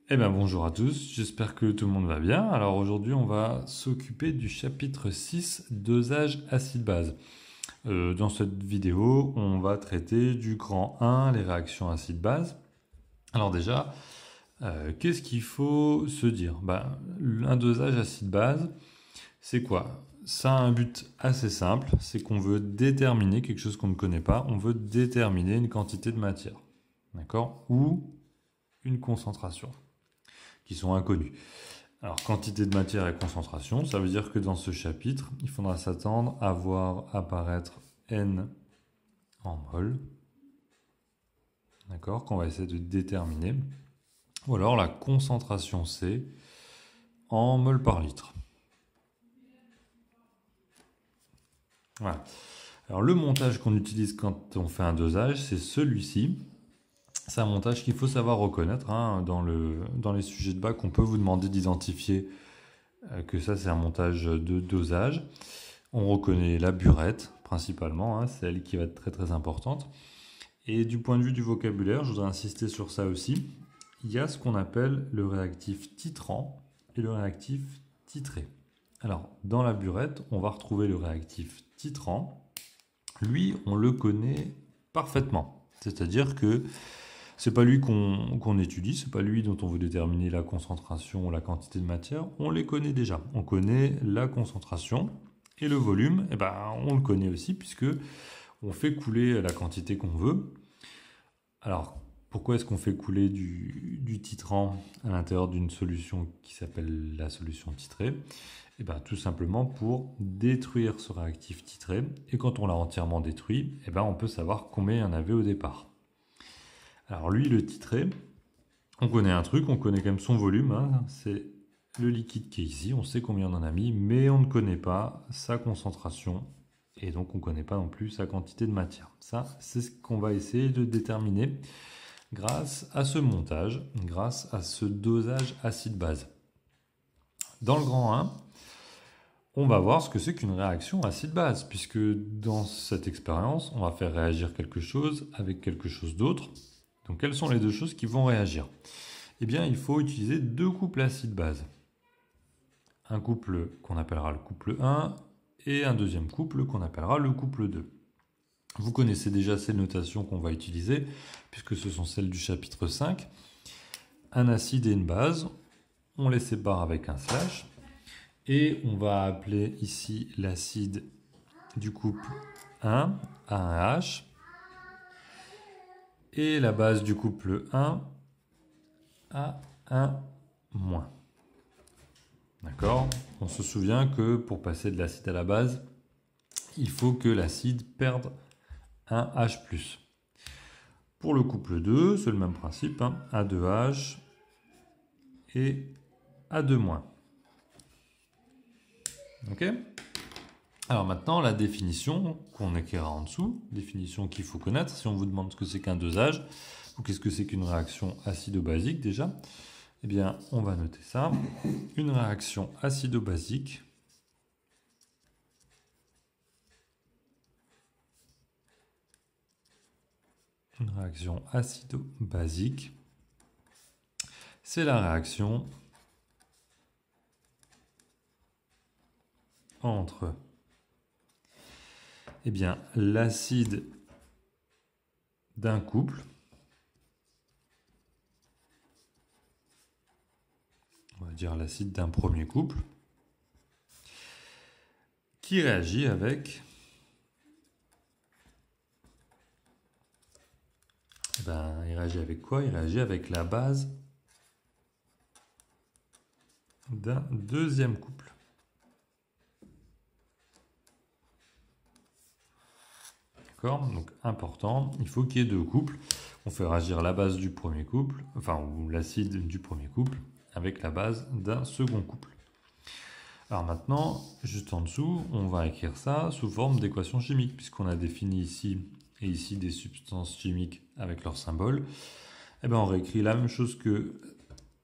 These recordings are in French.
Eh bien bonjour à tous, j'espère que tout le monde va bien. Alors aujourd'hui on va s'occuper du chapitre 6, dosage acide-base. Dans cette vidéo on va traiter du grand 1, les réactions acide-base. Alors déjà, qu'est-ce qu'il faut se dire? Un dosage acide-base, c'est quoi? Ça a un but assez simple, c'est qu'on veut déterminer quelque chose qu'on ne connaît pas, on veut déterminer une quantité de matière, d'accord? Ou une concentration qui sont inconnus. Alors, quantité de matière et concentration, ça veut dire que dans ce chapitre, il faudra s'attendre à voir apparaître N en mol, d'accord, qu'on va essayer de déterminer, ou alors la concentration C en mol par litre. Voilà. Alors, le montage qu'on utilise quand on fait un dosage, c'est celui-ci. C'est un montage qu'il faut savoir reconnaître. Dans les sujets de bac, on peut vous demander d'identifier que ça, c'est un montage de dosage. On reconnaît la burette, principalement, c'est elle qui va être très très importante. Et du point de vue du vocabulaire, je voudrais insister sur ça aussi. Il y a ce qu'on appelle le réactif titrant et le réactif titré. Alors, dans la burette, on va retrouver le réactif titrant. Lui, on le connaît parfaitement. C'est-à-dire que c'est pas lui qu'on étudie, c'est pas lui dont on veut déterminer la concentration ou la quantité de matière. On les connaît déjà. On connaît la concentration et le volume. On le connaît aussi puisque on fait couler la quantité qu'on veut. Alors, pourquoi est-ce qu'on fait couler du titrant à l'intérieur d'une solution qui s'appelle la solution titrée? Tout simplement pour détruire ce réactif titré. Et quand on l'a entièrement détruit, on peut savoir combien il y en avait au départ. Alors lui, le titré, on connaît un truc, on connaît quand même son volume. C'est le liquide qui est ici, on sait combien on en a mis, mais on ne connaît pas sa concentration. Et donc on ne connaît pas non plus sa quantité de matière. Ça, c'est ce qu'on va essayer de déterminer grâce à ce montage, grâce à ce dosage acide-base. Dans le grand 1, on va voir ce que c'est qu'une réaction acide-base, puisque dans cette expérience, on va faire réagir quelque chose avec quelque chose d'autre. Donc quelles sont les deux choses qui vont réagir? Eh bien, il faut utiliser deux couples acide-base. Un couple qu'on appellera le couple 1 et un deuxième couple qu'on appellera le couple 2. Vous connaissez déjà ces notations qu'on va utiliser, puisque ce sont celles du chapitre 5. Un acide et une base, on les sépare avec un slash, et on va appeler ici l'acide du couple 1 à un H, et la base du couple 1 à un moins. D'accord? On se souvient que pour passer de l'acide à la base, il faut que l'acide perde un H+. Pour le couple 2, c'est le même principe, A2H et A2-. Ok? Alors maintenant, la définition qu'on écrira en dessous, définition qu'il faut connaître, si on vous demande ce que c'est qu'un dosage, ou qu'est-ce que c'est qu'une réaction acido-basique déjà, eh bien, on va noter ça. Une réaction acido-basique, c'est la réaction entre l'acide d'un couple, on va dire l'acide d'un premier couple, qui réagit avec il réagit avec quoi? Il réagit avec la base d'un deuxième couple. D'accord? Donc important, il faut qu'il y ait deux couples. On fait réagir la base du premier couple, ou l'acide du premier couple, avec la base d'un second couple. Alors maintenant, juste en dessous, on va écrire ça sous forme d'équation chimique, puisqu'on a défini ici et ici des substances chimiques avec leur symbole. On réécrit la même chose que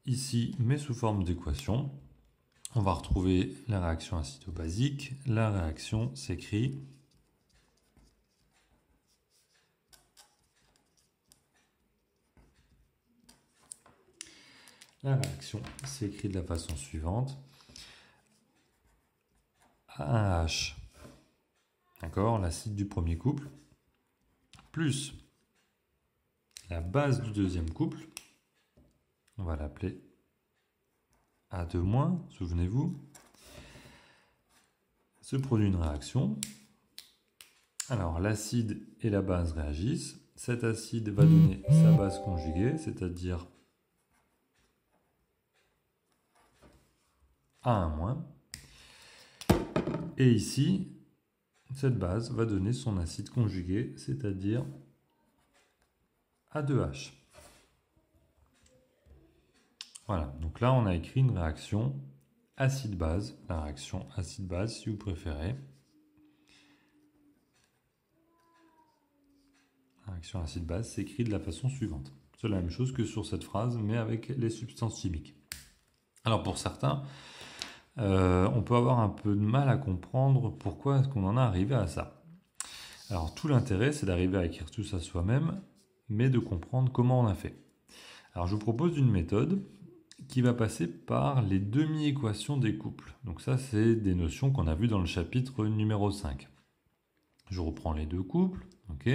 ici, mais sous forme d'équation. On va retrouver la réaction acido-basique. La réaction s'écrit La réaction s'écrit de la façon suivante. A1H, d'accord, l'acide du premier couple, plus la base du deuxième couple, on va l'appeler A2-, souvenez-vous, se produit une réaction. Alors l'acide et la base réagissent. Cet acide va donner sa base conjuguée, c'est-à-dire A1-. Et ici, cette base va donner son acide conjugué, c'est-à-dire A2H. Voilà, donc là on a écrit une réaction acide-base, la réaction acide-base si vous préférez. La réaction acide-base s'écrit de la façon suivante. C'est la même chose que sur cette phrase, mais avec les substances chimiques. Alors pour certains, on peut avoir un peu de mal à comprendre pourquoi est-ce qu'on en est arrivé à ça. Alors tout l'intérêt, c'est d'arriver à écrire tout ça soi-même, mais de comprendre comment on a fait. Alors je vous propose une méthode qui va passer par les demi-équations des couples. Donc ça, c'est des notions qu'on a vues dans le chapitre numéro 5. Je reprends les deux couples, ok.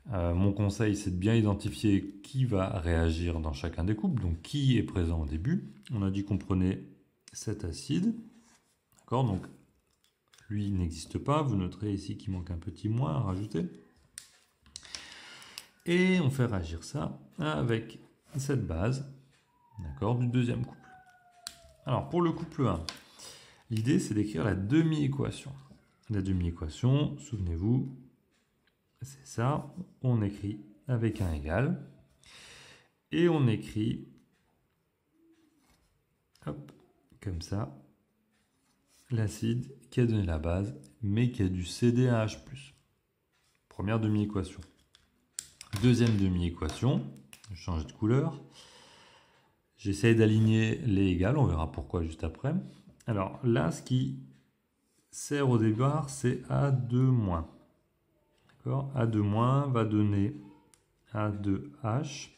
Mon conseil, c'est de bien identifier qui va réagir dans chacun des couples, donc qui est présent au début. On a dit qu'on prenait cet acide, d'accord, donc lui n'existe pas, vous noterez ici qu'il manque un petit moins à rajouter. Et on fait réagir ça avec cette base, d'accord, du deuxième couple. Alors pour le couple 1, l'idée c'est d'écrire la demi-équation. La demi-équation, souvenez-vous, c'est ça, on écrit avec un égal, et on écrit, hop, comme ça, l'acide qui a donné la base, mais qui a dû céder à H+. Première demi-équation. Deuxième demi-équation, je change de couleur. J'essaie d'aligner les égales, on verra pourquoi juste après. Alors là, ce qui sert au départ, c'est A2-. D'accord ? A2- va donner A2H,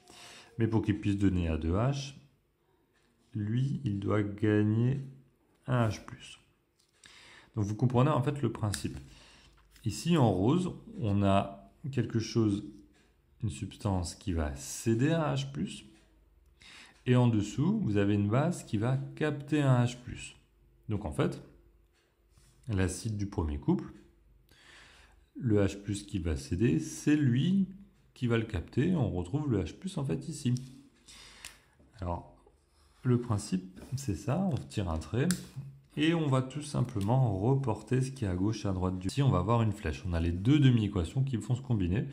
mais pour qu'il puisse donner A2H, lui, il doit gagner un H+. Donc vous comprenez en fait le principe. Ici en rose, on a quelque chose, une substance qui va céder un H+, et en dessous, vous avez une base qui va capter un H+. Donc en fait, l'acide du premier couple, le H+ qui va céder, c'est lui qui va le capter. On retrouve le H+ en fait ici. Alors, le principe, c'est ça, on tire un trait et on va tout simplement reporter ce qui est à gauche et à droite. Ici, on va avoir une flèche. On a les deux demi-équations qui vont se combiner.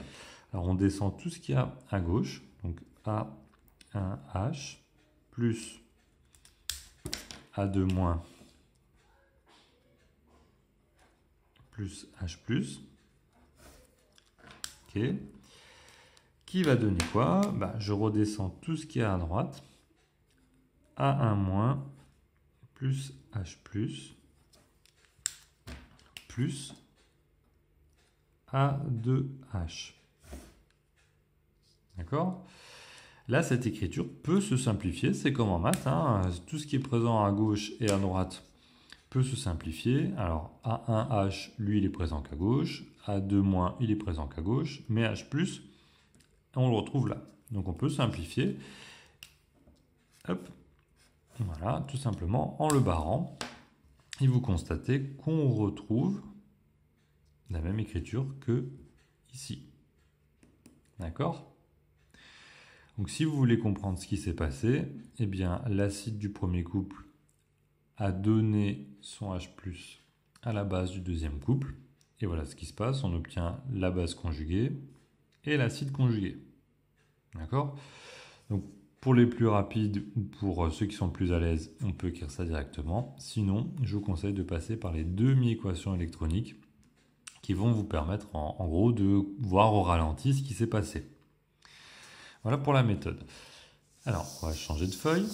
Alors, on descend tout ce qu'il y a à gauche. Donc, A1H plus A2- plus H+. Ok. Qui va donner quoi? Je redescends tout ce qu'il y a à droite. A1- plus H+, plus A2H. D'accord? Là, cette écriture peut se simplifier, c'est comme en maths, hein. Tout ce qui est présent à gauche et à droite peut se simplifier. Alors, A1H, lui, il est présent qu'à gauche, A2-, il est présent qu'à gauche, mais H+, on le retrouve là. Donc, on peut simplifier. Hop, voilà, tout simplement en le barrant. Et vous constatez qu'on retrouve la même écriture que ici. D'accord ? Donc si vous voulez comprendre ce qui s'est passé, eh bien l'acide du premier couple a donné son H+ à la base du deuxième couple. Et voilà ce qui se passe, on obtient la base conjuguée et l'acide conjugué. D'accord ? Donc pour les plus rapides ou pour ceux qui sont plus à l'aise, on peut écrire ça directement. Sinon, je vous conseille de passer par les demi-équations électroniques qui vont vous permettre en gros de voir au ralenti ce qui s'est passé. Voilà pour la méthode. Alors, on va changer de feuille.